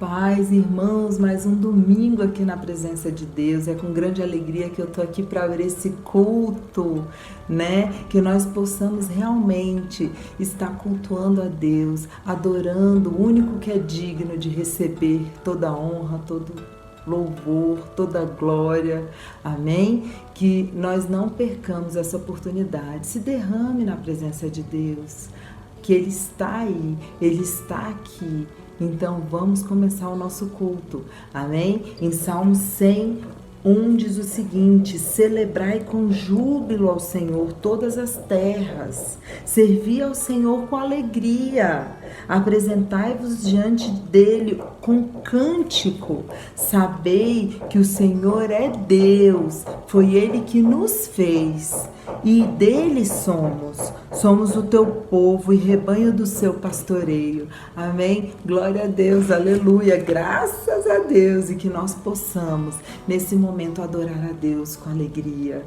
paz, irmãos, mais um domingo aqui na presença de Deus. É com grande alegria que eu tô aqui para abrir esse culto, né? Que nós possamos realmente estar cultuando a Deus, adorando o único que é digno de receber toda a honra, todo louvor, toda a glória. Amém? Que nós não percamos essa oportunidade. Se derrame na presença de Deus, que Ele está aí, Ele está aqui. Então vamos começar o nosso culto, amém? Em Salmo 100, diz o seguinte: celebrai com júbilo ao Senhor todas as terras, servi ao Senhor com alegria, apresentai-vos diante dele com cântico, sabei que o Senhor é Deus, foi Ele que nos fez e dele somos o teu povo e rebanho do seu pastoreio, amém? Glória a Deus, aleluia, graças a Deus, e que nós possamos nesse momento adorar a Deus com alegria.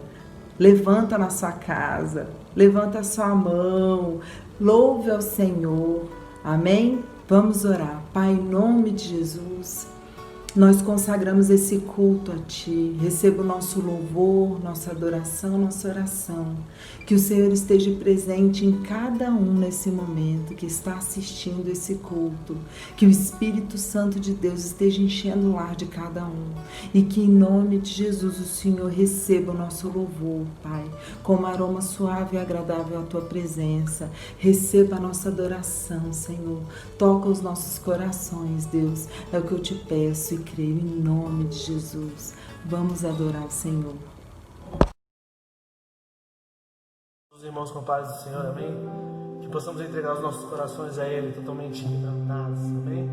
Levanta na sua casa, levanta a sua mão, louve ao Senhor, amém? Vamos orar. Pai, em nome de Jesus, nós consagramos esse culto a Ti, receba o nosso louvor, nossa adoração, nossa oração. Que o Senhor esteja presente em cada um nesse momento que está assistindo esse culto. Que o Espírito Santo de Deus esteja enchendo o lar de cada um. E que em nome de Jesus o Senhor receba o nosso louvor, Pai, como aroma suave e agradável à Tua presença. Receba a nossa adoração, Senhor. Toca os nossos corações, Deus. É o que eu te peço e creio em nome de Jesus. Vamos adorar o Senhor. Os irmãos com a paz do Senhor, amém? Que possamos entregar os nossos corações a Ele totalmente quebrantados, amém?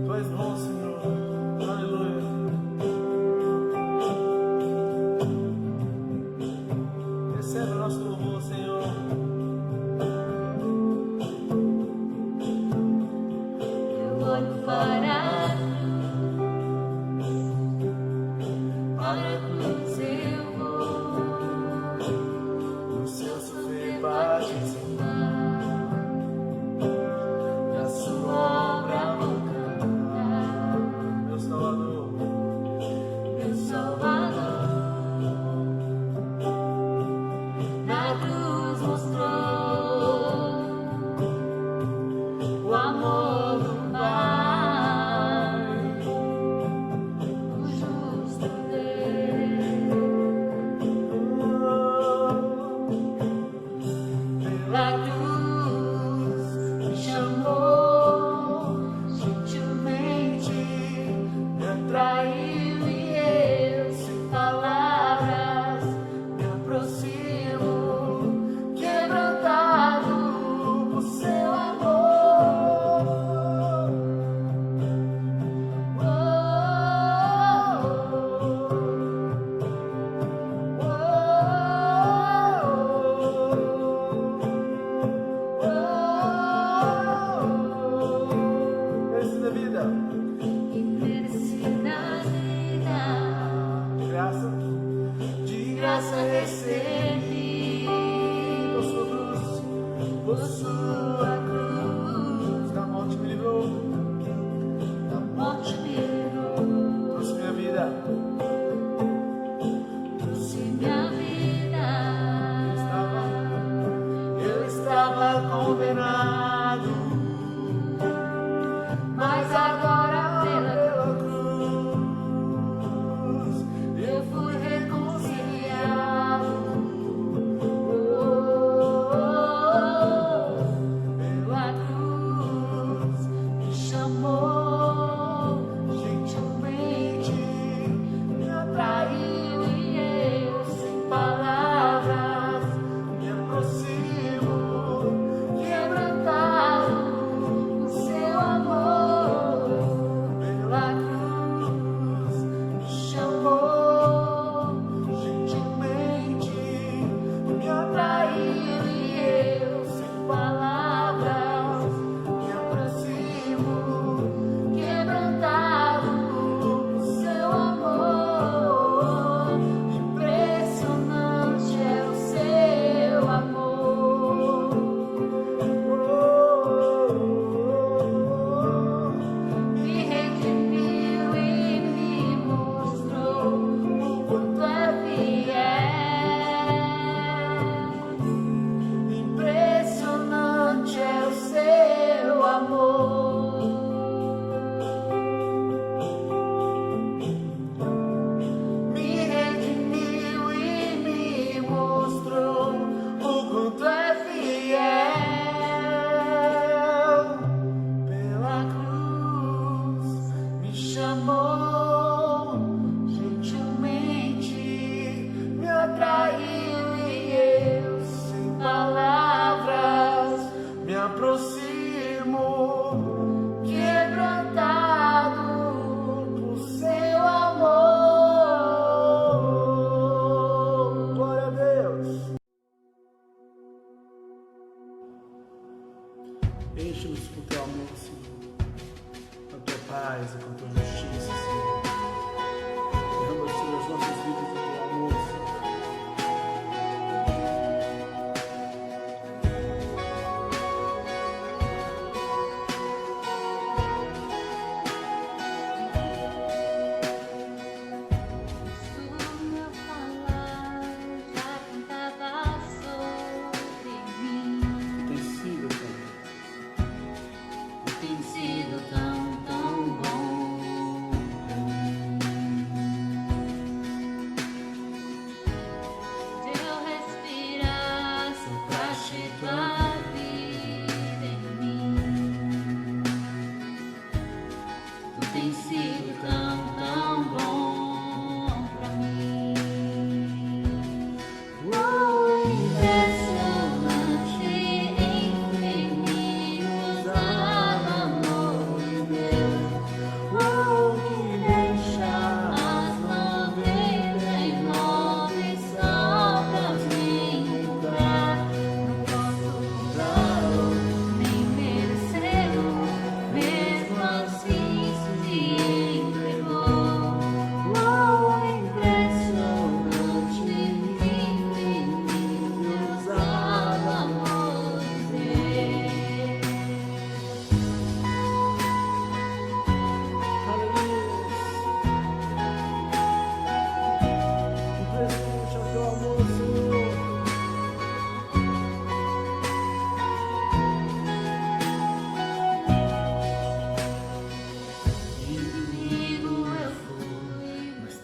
Tu és bom, Senhor, aleluia. Recebe o nosso louvor, Senhor. Eu olho para a cruz eu vou,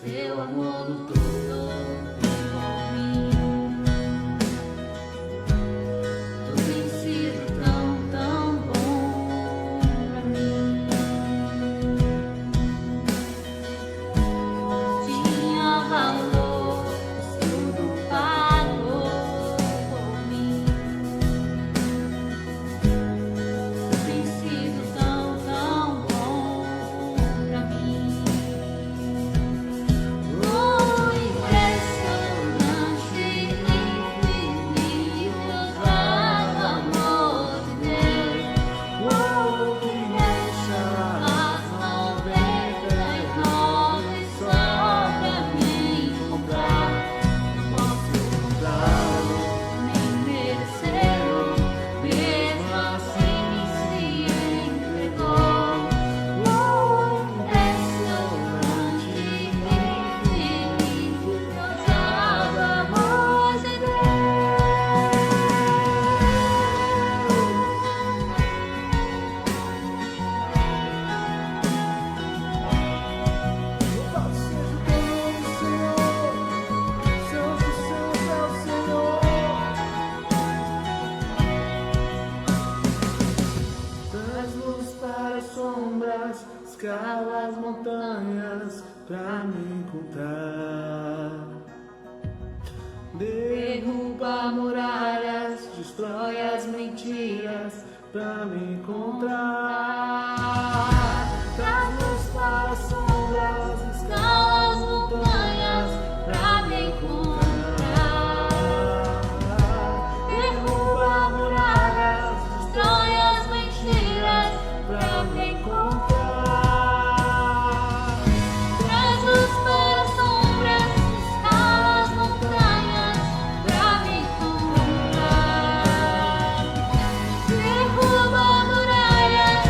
Teu amor lutou por mim. Tu tens sido tão, tão bom pra mim. Tinha valor, tudo pagou por mim. Tu tens sido tão, tão bom pra mim. Oh, impressionante, infinito, ousado amor de Deus. Oh, que as 99 só pra me encontrar. Não posso encontrá-lo, nem mereceu, mesmo assim se entregou. Oh, impressionante, infinito, ousado amor de Deus. Louvado seja o teu nome, Senhor. Santo, santo é o Senhor. Traz luz para as sombras, escala as montanhas pra me encontrar. Derruba muralhas, destrói as mentiras pra me encontrar. Traz luz para as sombras, Escala as montanhas pra me encontrar. derruba muralhas, Destrói as mentiras pra me encontrar. Traz luz para as sombras, escala as montanhas pra me encontrar. Derruba muralhas,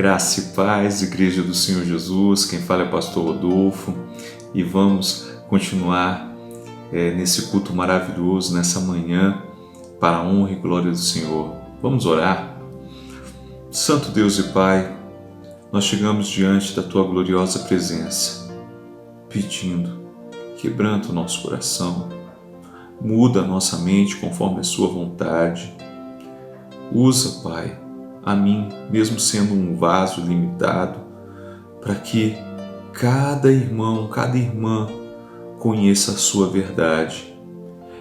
Graça e paz, Igreja do Senhor Jesus, quem fala é o pastor Rodolfo e vamos continuar nesse culto maravilhoso, nessa manhã, para a honra e glória do Senhor. Vamos orar? Santo Deus e Pai, nós chegamos diante da Tua gloriosa presença, pedindo, quebranta o nosso coração, muda a nossa mente conforme a Sua vontade. Usa, Pai, a mim, mesmo sendo um vaso limitado, para que cada irmão, cada irmã conheça a sua verdade.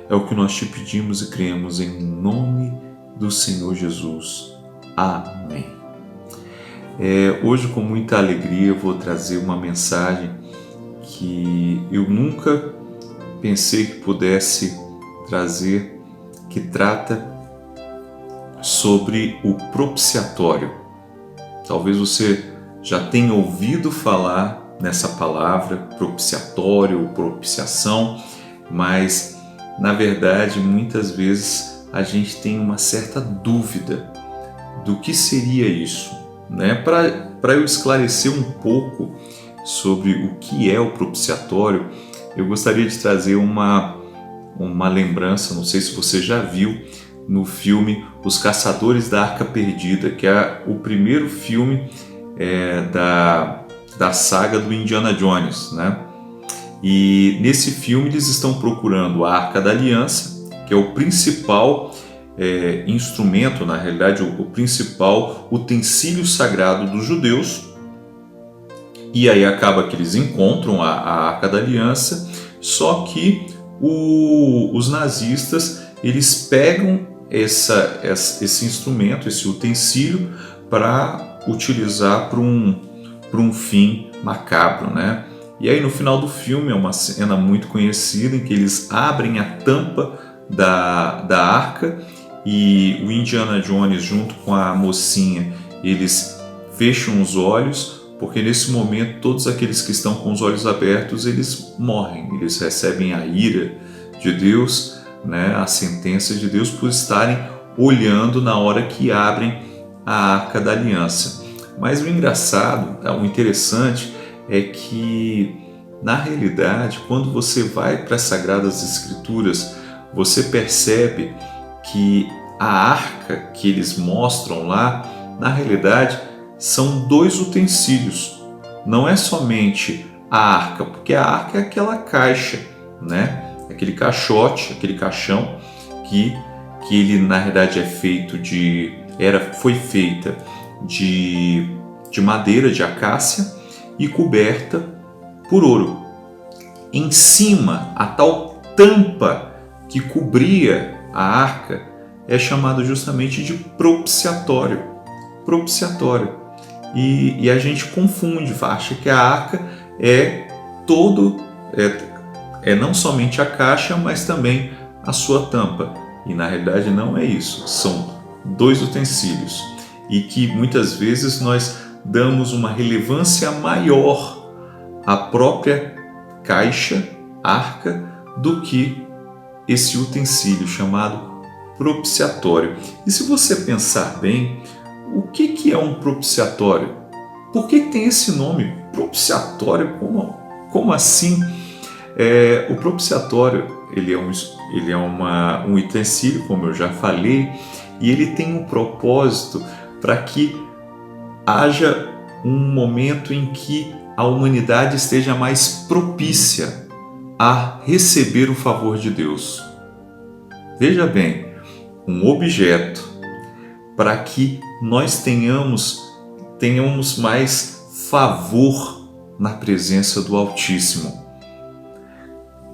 É o que nós te pedimos e cremos em nome do Senhor Jesus. Amém. Hoje, com muita alegria, eu vou trazer uma mensagem que eu nunca pensei que pudesse trazer, que trata sobre o propiciatório. Talvez você já tenha ouvido falar nessa palavra, propiciatório ou propiciação, mas na verdade muitas vezes a gente tem uma certa dúvida do que seria isso, né? Para eu esclarecer um pouco sobre o que é o propiciatório, eu gostaria de trazer uma lembrança, não sei se você já viu, no filme Os Caçadores da Arca Perdida, que é o primeiro filme da saga do Indiana Jones, né? E nesse filme eles estão procurando a Arca da Aliança, que é o principal instrumento, na realidade o principal utensílio sagrado dos judeus. E aí acaba que eles encontram a Arca da Aliança, só que os nazistas eles pegam esse instrumento, esse utensílio, para utilizar para um fim macabro, né? E aí no final do filme é uma cena muito conhecida em que eles abrem a tampa da arca e o Indiana Jones junto com a mocinha, eles fecham os olhos, porque nesse momento todos aqueles que estão com os olhos abertos, eles morrem, eles recebem a ira de Deus, né, a sentença de Deus por estarem olhando na hora que abrem a Arca da Aliança. Mas o engraçado, o interessante é que, na realidade, quando você vai para as Sagradas Escrituras, você percebe que a arca que eles mostram lá, na realidade, são dois utensílios. Não é somente a arca, porque a arca é aquela caixa, né? Aquele caixote, aquele caixão que ele na verdade é feito foi feita de madeira de acácia e coberta por ouro. Em cima, a tal tampa que cobria a arca é chamada justamente de propiciatório. Propiciatório. E a gente confunde, acha que a arca é não somente a caixa, mas também a sua tampa. E na realidade não é isso, são dois utensílios. E que muitas vezes nós damos uma relevância maior à própria caixa, arca, do que esse utensílio chamado propiciatório. E se você pensar bem, o que é um propiciatório? Por que tem esse nome? Propiciatório? Como assim? O propiciatório ele é um utensílio, como eu já falei, e ele tem um propósito para que haja um momento em que a humanidade esteja mais propícia a receber o favor de Deus. Veja bem, um objeto para que nós tenhamos mais favor na presença do Altíssimo.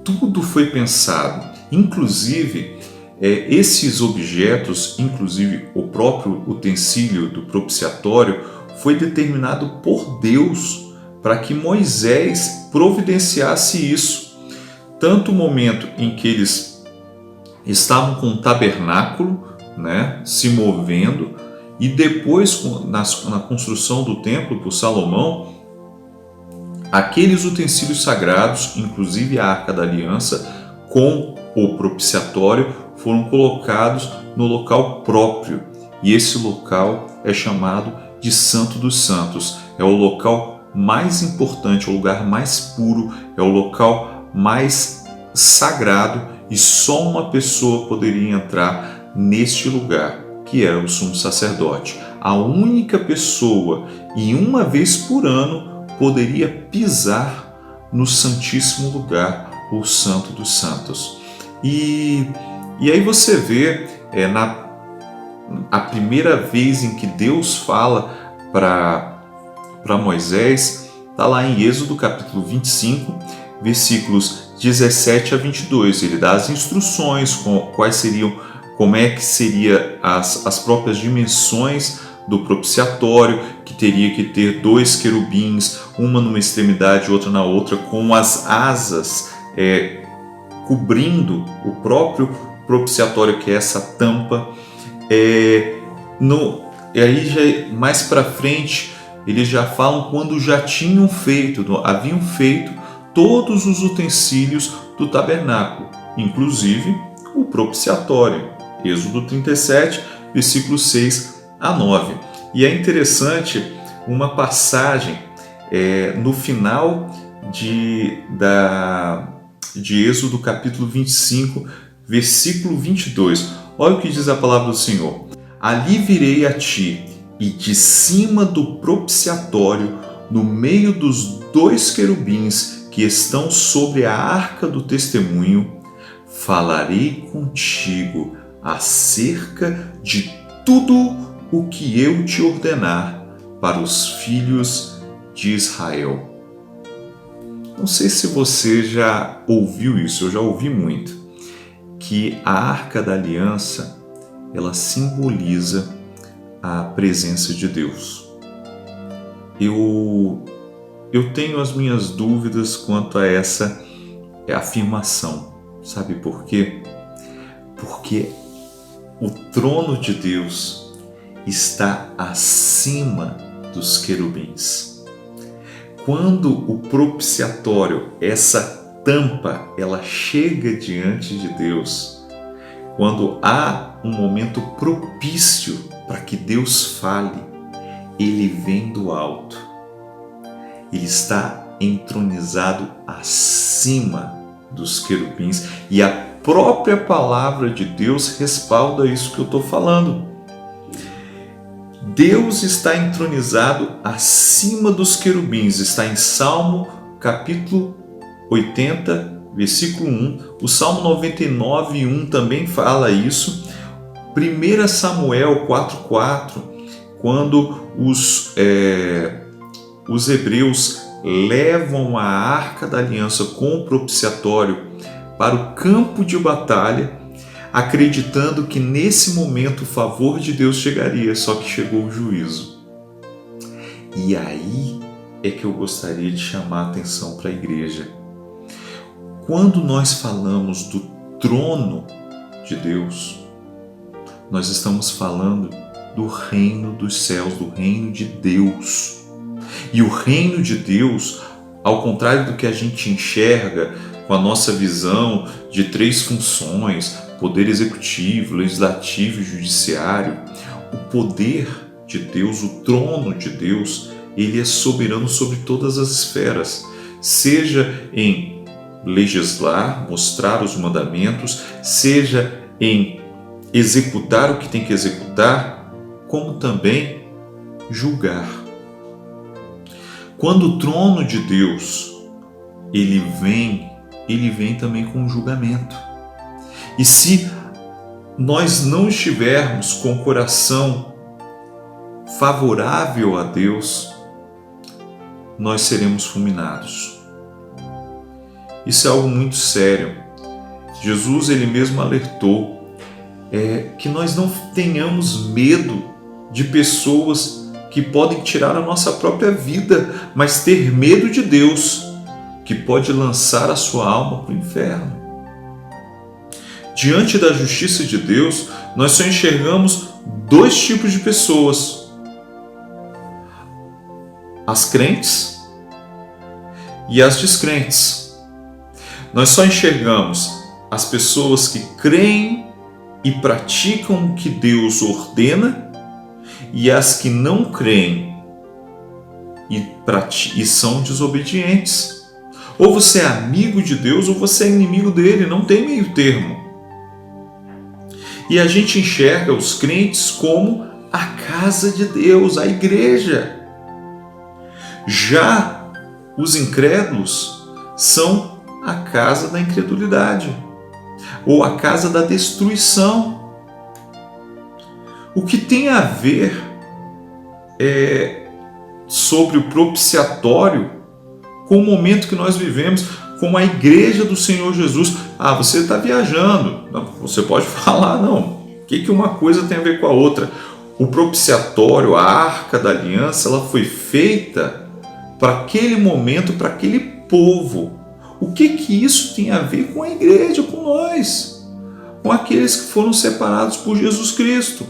Tudo foi pensado, inclusive esses objetos, inclusive o próprio utensílio do propiciatório, foi determinado por Deus para que Moisés providenciasse isso. Tanto o momento em que eles estavam com o tabernáculo, né, se movendo, e depois na construção do templo por Salomão, aqueles utensílios sagrados, inclusive a Arca da Aliança, com o propiciatório, foram colocados no local próprio. E esse local é chamado de Santo dos Santos. É o local mais importante, é o lugar mais puro, é o local mais sagrado e só uma pessoa poderia entrar neste lugar, que era o sumo sacerdote. A única pessoa, e uma vez por ano, poderia pisar no Santíssimo Lugar, o Santo dos Santos. E aí você vê, a primeira vez em que Deus fala para Moisés, está lá em Êxodo capítulo 25, versículos 17 a 22. Ele dá as instruções, como é que seria as próprias dimensões do propiciatório, que teria que ter 2 querubins, uma numa extremidade e outra na outra, com as asas cobrindo o próprio propiciatório, que é essa tampa. E aí, mais para frente, eles já falam quando já haviam feito todos os utensílios do tabernáculo, inclusive o propiciatório. Êxodo 37, versículos 6 a 9. E é interessante uma passagem no final de Êxodo capítulo 25, versículo 22. Olha o que diz a palavra do Senhor. Ali virei a ti, e de cima do propiciatório, no meio dos 2 querubins que estão sobre a arca do testemunho, falarei contigo acerca de tudo o que eu te ordenar para os filhos de Israel. Não sei se você já ouviu isso, eu já ouvi muito, que a Arca da Aliança, ela simboliza a presença de Deus. Eu tenho as minhas dúvidas quanto a essa afirmação. Sabe por quê? Porque o trono de Deus está acima dos querubins. Quando o propiciatório, essa tampa, ela chega diante de Deus, quando há um momento propício para que Deus fale, ele vem do alto. Ele está entronizado acima dos querubins e a própria palavra de Deus respalda isso que eu estou falando. Deus está entronizado acima dos querubins. Está em Salmo capítulo 80, versículo 1. O Salmo 99, 1 também fala isso. 1 Samuel 4,4, quando os hebreus levam a Arca da Aliança com o propiciatório para o campo de batalha, acreditando que nesse momento o favor de Deus chegaria, só que chegou o juízo. E aí é que eu gostaria de chamar a atenção para a igreja. Quando nós falamos do trono de Deus, nós estamos falando do reino dos céus, do reino de Deus. E o reino de Deus, ao contrário do que a gente enxerga com a nossa visão de 3 funções, poder executivo, legislativo e judiciário, o poder de Deus, o trono de Deus, ele é soberano sobre todas as esferas, seja em legislar, mostrar os mandamentos, seja em executar o que tem que executar, como também julgar. Quando o trono de Deus ele vem também com julgamento. E se nós não estivermos com o coração favorável a Deus, nós seremos fulminados. Isso é algo muito sério. Jesus ele mesmo alertou que nós não tenhamos medo de pessoas que podem tirar a nossa própria vida, mas ter medo de Deus, que pode lançar a sua alma para o inferno. Diante da justiça de Deus, nós só enxergamos 2 tipos de pessoas: as crentes e as descrentes. Nós só enxergamos as pessoas que creem e praticam o que Deus ordena e as que não creem e são desobedientes. Ou você é amigo de Deus ou você é inimigo dele, não tem meio termo. E a gente enxerga os crentes como a casa de Deus, a igreja. Já os incrédulos são a casa da incredulidade, ou a casa da destruição. O que tem a ver sobre o propiciatório com o momento que nós vivemos, com a igreja do Senhor Jesus. Ah, você está viajando. Não, você pode falar, não. O que uma coisa tem a ver com a outra? O propiciatório, a arca da aliança, ela foi feita para aquele momento, para aquele povo. O que isso tem a ver com a igreja, com nós? Com aqueles que foram separados por Jesus Cristo.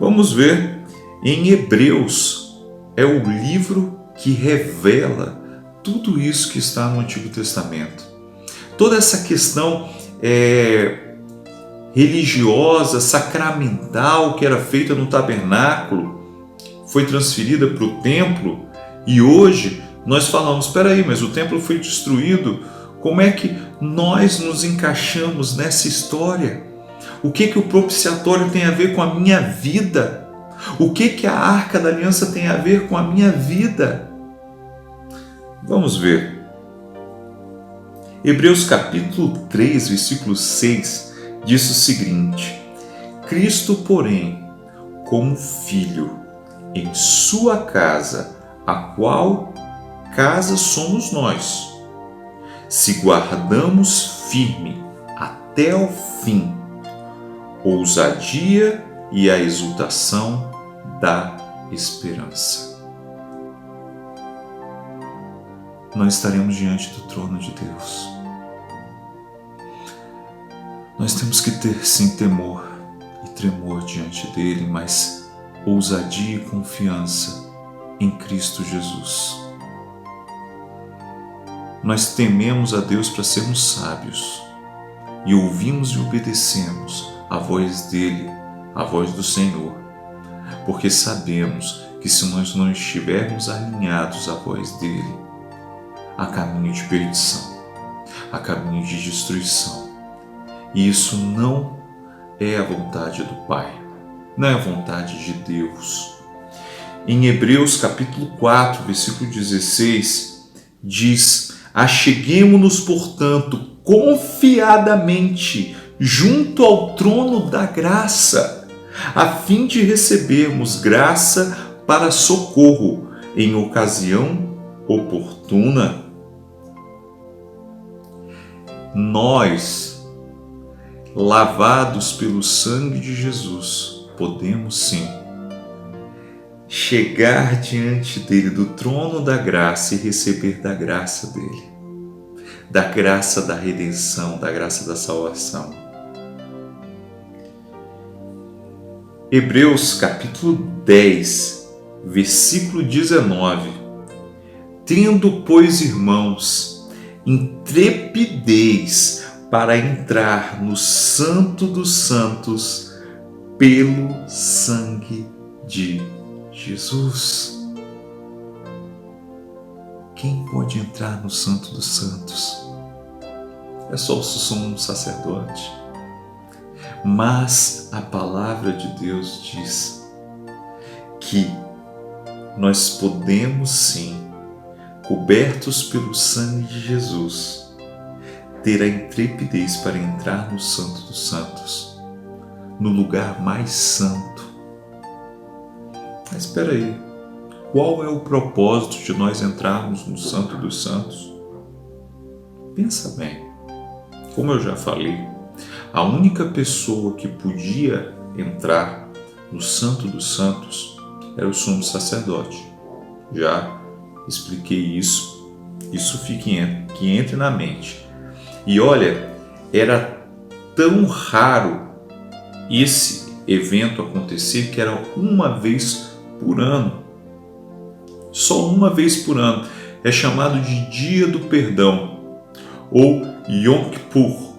Vamos ver, em Hebreus, é o livro que revela tudo isso que está no Antigo Testamento. Toda essa questão religiosa, sacramental que era feita no tabernáculo, foi transferida para o templo, e hoje nós falamos, espera aí, mas o templo foi destruído, como é que nós nos encaixamos nessa história? O que o propiciatório tem a ver com a minha vida? O que a arca da aliança tem a ver com a minha vida? Vamos ver. Hebreus capítulo 3, versículo 6, diz o seguinte: Cristo, porém, como filho, em sua casa, a qual casa somos nós, se guardamos firme até ao fim, ousadia e a exultação da esperança. Nós estaremos diante do trono de Deus. Nós temos que ter, sim, temor e tremor diante dele, mas ousadia e confiança em Cristo Jesus. Nós tememos a Deus para sermos sábios e ouvimos e obedecemos a voz dele, a voz do Senhor, porque sabemos que se nós não estivermos alinhados à voz dele, há caminho de perdição, há caminho de destruição. E isso não é a vontade do Pai, não é a vontade de Deus. Em Hebreus capítulo 4, versículo 16, diz: Acheguemo-nos, portanto, confiadamente junto ao trono da graça, a fim de recebermos graça para socorro em ocasião oportuna. Nós, lavados pelo sangue de Jesus, podemos sim chegar diante dele, do trono da graça, e receber da graça dele, da graça da redenção, da graça da salvação. Hebreus capítulo 10, versículo 19. Tendo, pois, irmãos, intrepidez para entrar no Santo dos Santos pelo sangue de Jesus. Quem pode entrar no Santo dos Santos? É só o sumo sacerdote. Mas a palavra de Deus diz que nós podemos sim, cobertos pelo sangue de Jesus, ter a intrepidez para entrar no Santo dos Santos, no lugar mais santo. Mas espera aí, qual é o propósito de nós entrarmos no Santo dos Santos? Pensa bem, como eu já falei, a única pessoa que podia entrar no Santo dos Santos era o sumo sacerdote. Já expliquei isso que entre na mente. E olha, era tão raro esse evento acontecer que era uma vez por ano. Só uma vez por ano. É chamado de Dia do Perdão, ou Yom Kippur.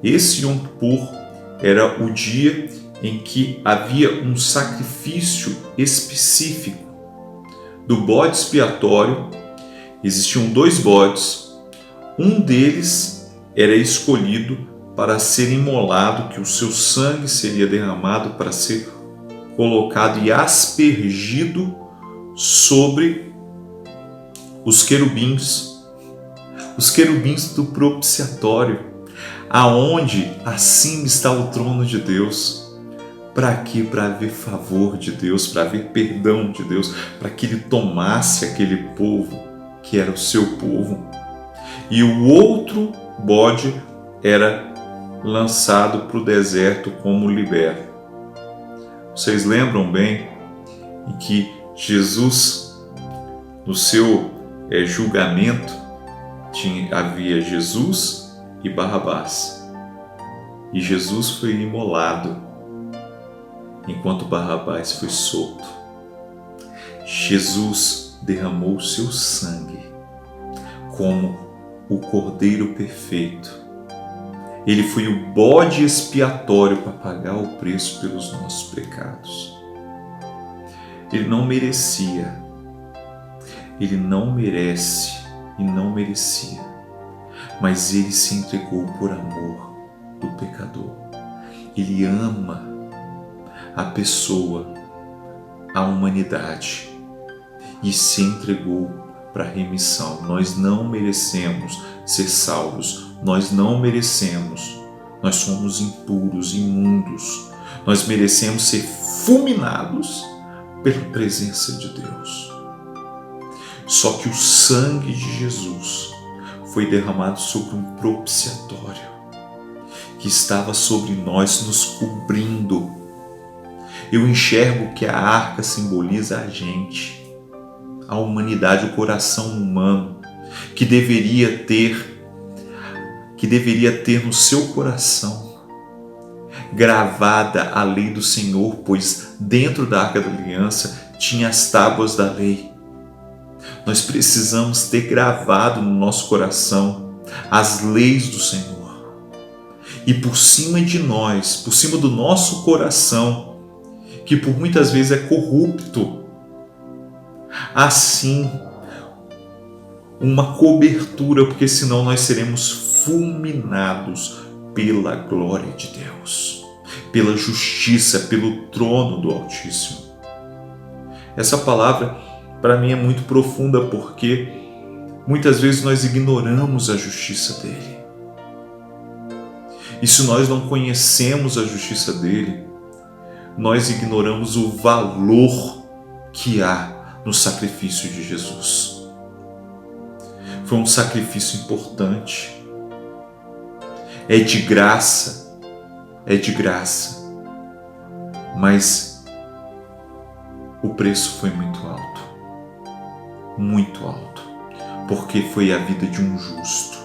Esse Yom Kippur era o dia em que havia um sacrifício específico do bode expiatório. Existiam 2 bodes, um deles era escolhido para ser imolado, que o seu sangue seria derramado para ser colocado e aspergido sobre os querubins do propiciatório, aonde acima está o trono de Deus. Para quê? Para haver favor de Deus, para haver perdão de Deus, para que ele tomasse aquele povo que era o seu povo. E o outro bode era lançado para o deserto como liberto. Vocês lembram bem em que Jesus, no seu julgamento, havia Jesus e Barrabás. E Jesus foi imolado, enquanto Barrabás foi solto. Jesus derramou o seu sangue como o Cordeiro perfeito. Ele foi o bode expiatório para pagar o preço pelos nossos pecados. Ele não merecia, ele não merece e não merecia, mas ele se entregou por amor do pecador. Ele ama a pessoa, a humanidade, e se entregou para a remissão. Nós não merecemos ser salvos, nós não merecemos, nós somos impuros, imundos, nós merecemos ser fulminados pela presença de Deus. Só que o sangue de Jesus foi derramado sobre um propiciatório que estava sobre nós, nos cobrindo. Eu enxergo que a arca simboliza a gente, a humanidade, o coração humano, que deveria ter no seu coração gravada a lei do Senhor, pois dentro da Arca da Aliança tinha as tábuas da lei. Nós precisamos ter gravado no nosso coração as leis do Senhor. E por cima de nós, por cima do nosso coração, que por muitas vezes é corrupto, assim, uma cobertura, porque senão nós seremos fulminados pela glória de Deus, pela justiça, pelo trono do Altíssimo. Essa palavra para mim é muito profunda, porque muitas vezes nós ignoramos a justiça dele. E se nós não conhecemos a justiça dele, nós ignoramos o valor que há no sacrifício de Jesus. Foi um sacrifício importante. É de graça, mas o preço foi muito alto, porque foi a vida de um justo,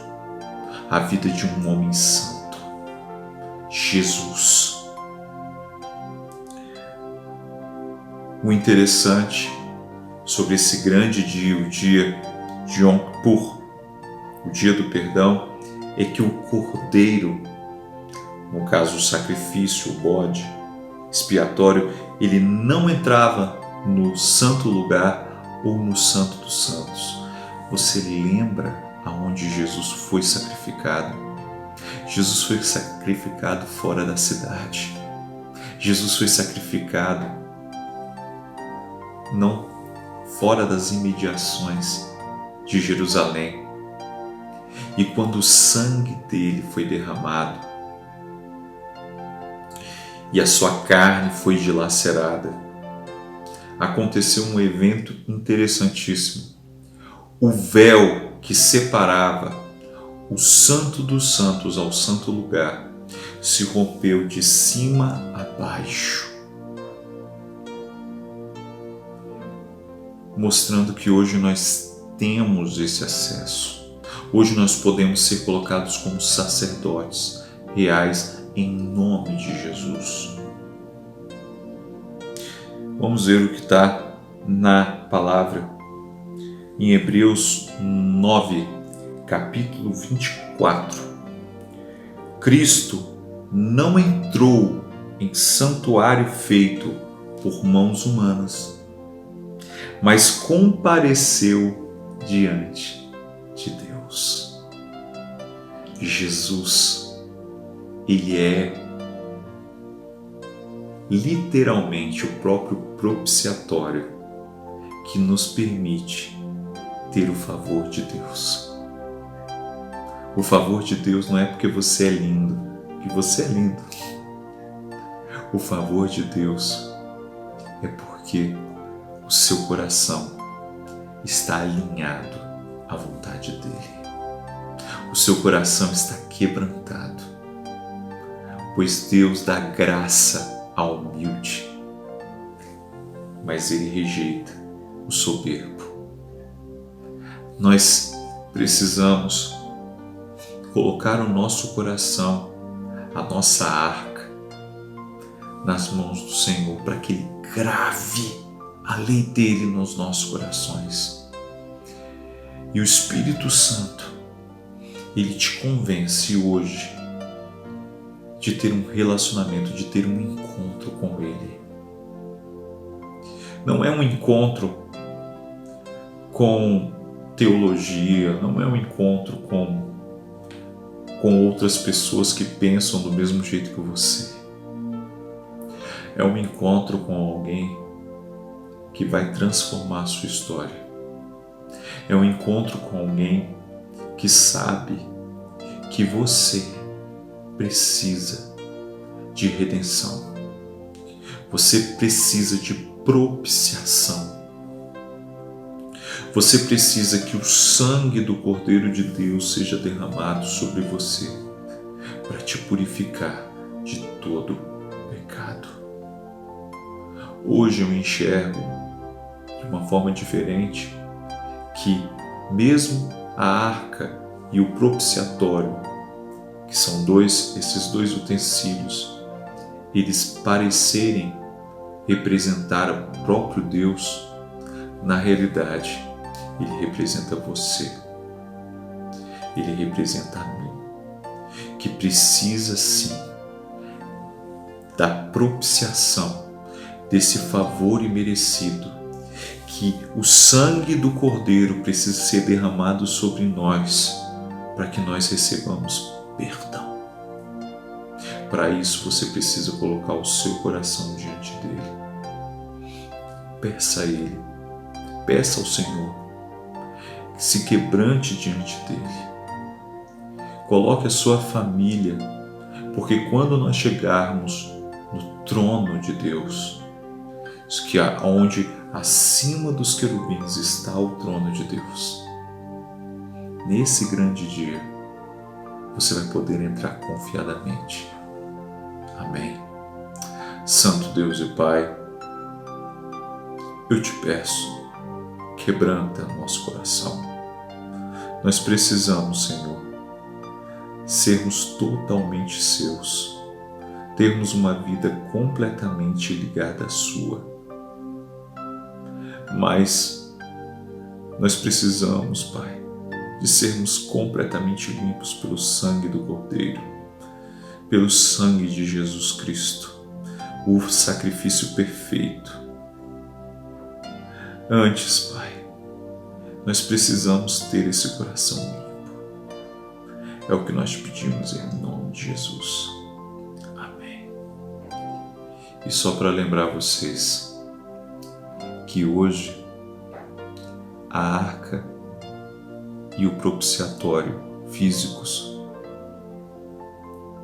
a vida de um homem santo, Jesus. O interessante sobre esse grande dia, o dia de Yom Kippur, o dia do perdão, é que o cordeiro, no caso o sacrifício, o bode expiatório, ele não entrava no santo lugar ou no santo dos santos. Você lembra aonde Jesus foi sacrificado? Jesus foi sacrificado fora da cidade. Jesus foi sacrificado não fora das imediações de Jerusalém. E quando o sangue dele foi derramado e a sua carne foi dilacerada, aconteceu um evento interessantíssimo. O véu que separava o Santo dos Santos ao Santo Lugar se rompeu de cima a baixo, mostrando que hoje nós temos esse acesso. Hoje nós podemos ser colocados como sacerdotes reais em nome de Jesus. Vamos ver o que está na palavra em Hebreus 9, capítulo 24. Cristo não entrou em santuário feito por mãos humanas, mas compareceu diante de Deus. Jesus, ele é literalmente o próprio propiciatório que nos permite ter o favor de Deus. O favor de Deus não é porque você é lindo, que você é lindo. O favor de Deus é porque o seu coração está alinhado à vontade dele. O seu coração está quebrantado, pois Deus dá graça ao humilde, mas ele rejeita o soberbo. Nós precisamos colocar o nosso coração, a nossa arca, nas mãos do Senhor, para que Ele grave a lei dele nos nossos corações. E o Espírito Santo, ele te convence hoje de ter um relacionamento, de ter um encontro com Ele. Não é um encontro com teologia, não é um encontro com outras pessoas que pensam do mesmo jeito que você. É um encontro com alguém que vai transformar a sua história. É um encontro com alguém que sabe que você precisa de redenção. Você precisa de propiciação. Você precisa que o sangue do Cordeiro de Deus seja derramado sobre você para te purificar de todo pecado. Hoje eu enxergo de uma forma diferente que mesmo a arca e o propiciatório, que são esses dois utensílios, eles parecerem representar o próprio Deus, na realidade, ele representa você. Ele representa a mim, que precisa sim da propiciação, desse favor imerecido, que o sangue do Cordeiro precisa ser derramado sobre nós, para que nós recebamos perdão. Para isso você precisa colocar o seu coração diante dele. Peça a ele, peça ao Senhor, que se quebrante diante dele. Coloque a sua família, porque quando nós chegarmos no trono de Deus, que é onde acima dos querubins está o trono de Deus, nesse grande dia, você vai poder entrar confiadamente. Amém. Santo Deus e Pai, eu te peço, quebranta nosso coração. Nós precisamos, Senhor, sermos totalmente seus, termos uma vida completamente ligada à sua. Mas nós precisamos, Pai, de sermos completamente limpos pelo sangue do Cordeiro, pelo sangue de Jesus Cristo, o sacrifício perfeito. Antes, Pai, nós precisamos ter esse coração limpo. É o que nós pedimos em nome de Jesus. Amém. E só para lembrar vocês que hoje a arca e o propiciatório físicos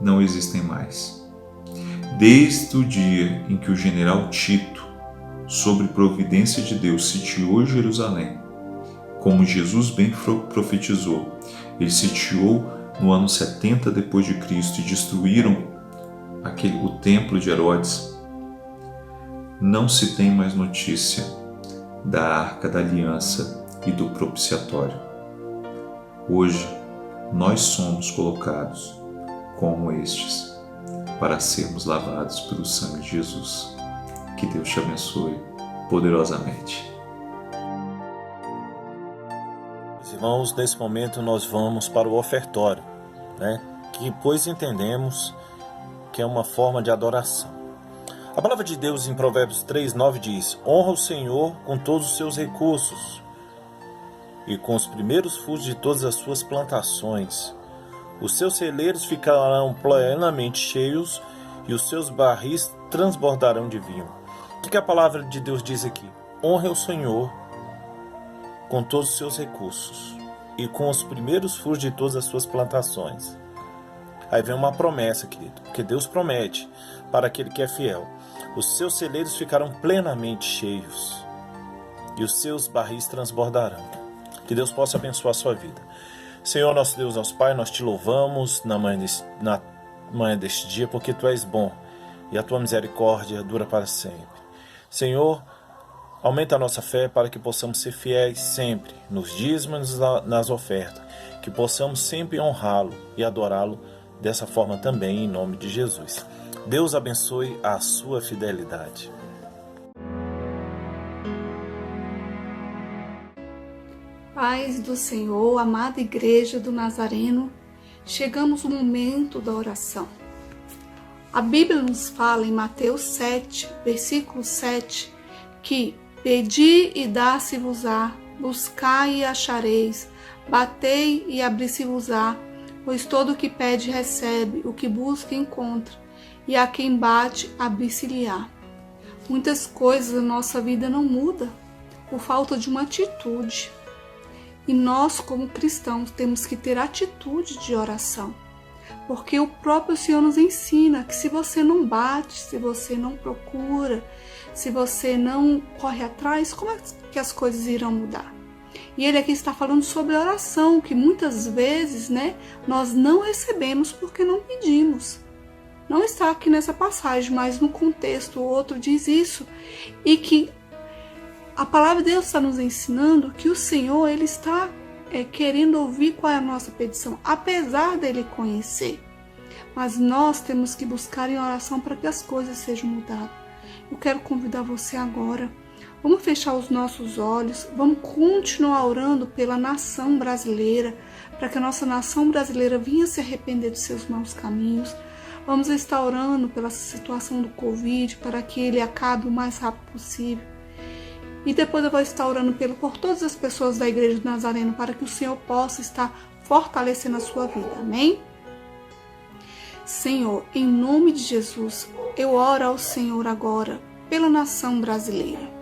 não existem mais. Desde o dia em que o general Tito, sob providência de Deus, sitiou Jerusalém, como Jesus bem profetizou, ele sitiou no ano 70 depois de Cristo e destruíram o templo de Herodes. Não se tem mais notícia da Arca da Aliança e do propiciatório. Hoje nós somos colocados como estes para sermos lavados pelo sangue de Jesus. Que Deus te abençoe poderosamente. Irmãos, nesse momento nós vamos para o ofertório, que pois entendemos que é uma forma de adoração. A palavra de Deus em Provérbios 3:9 diz: honra o Senhor com todos os seus recursos e com os primeiros frutos de todas as suas plantações. Os seus celeiros ficarão plenamente cheios e os seus barris transbordarão de vinho. O que a palavra de Deus diz aqui? Honre o Senhor com todos os seus recursos e com os primeiros frutos de todas as suas plantações. Aí vem uma promessa, querido, porque Deus promete para aquele que é fiel. Os seus celeiros ficarão plenamente cheios e os seus barris transbordarão. Que Deus possa abençoar a sua vida. Senhor, nosso Deus, nosso Pai, nós te louvamos na manhã deste dia, porque Tu és bom e a Tua misericórdia dura para sempre. Senhor, aumenta a nossa fé para que possamos ser fiéis sempre, nos dízimos e nas ofertas, que possamos sempre honrá-lo e adorá-lo dessa forma também, em nome de Jesus. Deus abençoe a sua fidelidade. Paz do Senhor, amada Igreja do Nazareno, chegamos no momento da oração. A Bíblia nos fala em Mateus 7, versículo 7, que pedi e dá-se-vos-á, buscai e achareis, batei e abri-se-vos-á, pois todo o que pede recebe, o que busca encontra, e a quem bate abrir-se-lhe-á. Muitas coisas da nossa vida não mudam por falta de uma atitude. E nós, como cristãos, temos que ter atitude de oração. Porque o próprio Senhor nos ensina que se você não bate, se você não procura, se você não corre atrás, como é que as coisas irão mudar? E ele aqui está falando sobre oração, que muitas vezes, nós não recebemos porque não pedimos. Não está aqui nessa passagem, mas no contexto o outro diz isso. E que a palavra de Deus está nos ensinando que o Senhor, Ele está querendo ouvir qual é a nossa petição, apesar dele conhecer. Mas nós temos que buscar em oração para que as coisas sejam mudadas. Eu quero convidar você agora. Vamos fechar os nossos olhos, vamos continuar orando pela nação brasileira, para que a nossa nação brasileira venha se arrepender dos seus maus caminhos. Vamos estar orando pela situação do Covid, para que ele acabe o mais rápido possível. E depois eu vou estar orando por todas as pessoas da Igreja do Nazareno, para que o Senhor possa estar fortalecendo a sua vida. Amém? Senhor, em nome de Jesus, eu oro ao Senhor agora pela nação brasileira.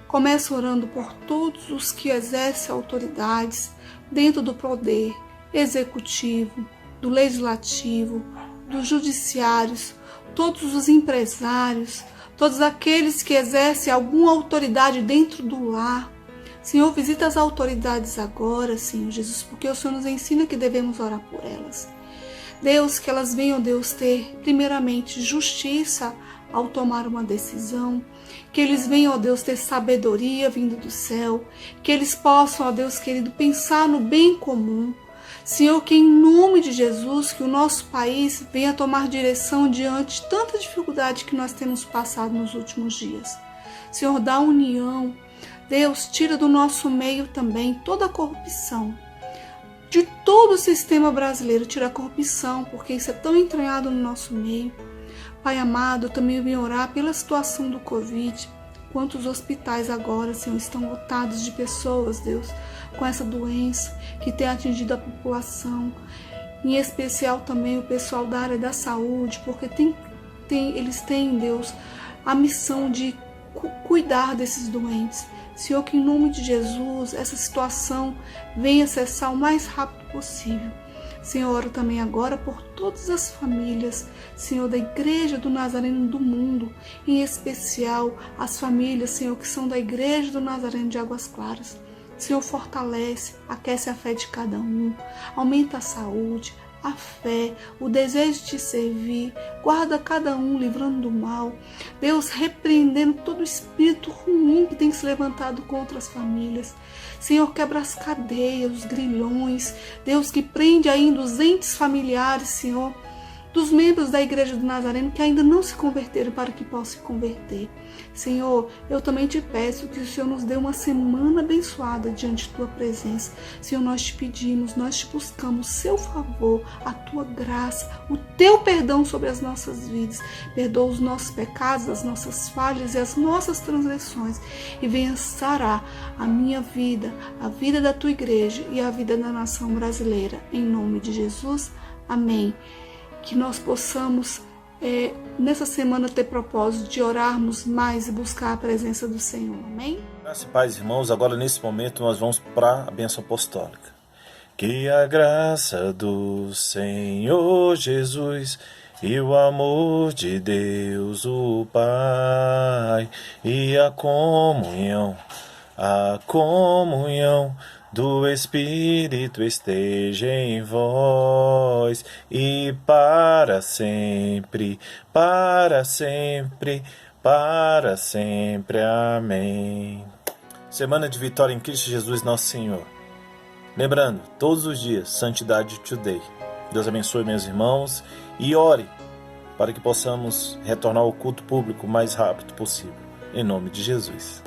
Começo orando por todos os que exercem autoridades dentro do poder executivo, do legislativo, dos judiciários, todos os empresários, todos aqueles que exercem alguma autoridade dentro do lar. Senhor, visita as autoridades agora, Senhor Jesus, porque o Senhor nos ensina que devemos orar por elas. Deus, que elas venham, Deus, ter primeiramente justiça ao tomar uma decisão, que eles venham, ó Deus, ter sabedoria vindo do céu, que eles possam, ó Deus querido, pensar no bem comum. Senhor, que em nome de Jesus, que o nosso país venha tomar direção diante de tanta dificuldade que nós temos passado nos últimos dias. Senhor, dá união. Deus, tira do nosso meio também toda a corrupção. De todo o sistema brasileiro, tira a corrupção, porque isso é tão entranhado no nosso meio. Pai amado, eu também vim orar pela situação do Covid. Quantos hospitais agora, Senhor, estão lotados de pessoas, Deus, com essa doença que tem atingido a população, em especial também o pessoal da área da saúde, porque eles têm, Deus, a missão de cuidar desses doentes. Senhor, que em nome de Jesus essa situação venha cessar o mais rápido possível. Senhor, oro também agora por todas as famílias, Senhor, da Igreja do Nazareno do mundo, em especial as famílias, Senhor, que são da Igreja do Nazareno de Águas Claras. Senhor, fortalece, aquece a fé de cada um, aumenta a saúde, a fé, o desejo de te servir, guarda cada um livrando do mal. Deus, repreendendo todo o espírito ruim que tem se levantado contra as famílias. Senhor, quebra as cadeias, os grilhões, Deus, que prende ainda os entes familiares, Senhor, dos membros da Igreja do Nazareno que ainda não se converteram, para que possam se converter. Senhor, eu também te peço que o Senhor nos dê uma semana abençoada diante de tua presença. Senhor, nós te pedimos, nós te buscamos o seu favor, a tua graça, o teu perdão sobre as nossas vidas. Perdoa os nossos pecados, as nossas falhas e as nossas transgressões, e venha sarar a minha vida, a vida da tua igreja e a vida da nação brasileira. Em nome de Jesus, amém. Que nós possamos nessa semana ter propósito de orarmos mais e buscar a presença do Senhor. Amém? Graças e paz, irmãos. Agora, nesse momento, nós vamos para a bênção apostólica. Que a graça do Senhor Jesus e o amor de Deus, o Pai, e a comunhão do Espírito esteja em vós, e para sempre, para sempre, para sempre. Amém. Semana de vitória em Cristo Jesus, nosso Senhor. Lembrando, todos os dias, Santidade Today. Deus abençoe, meus irmãos, e ore para que possamos retornar ao culto público o mais rápido possível. Em nome de Jesus.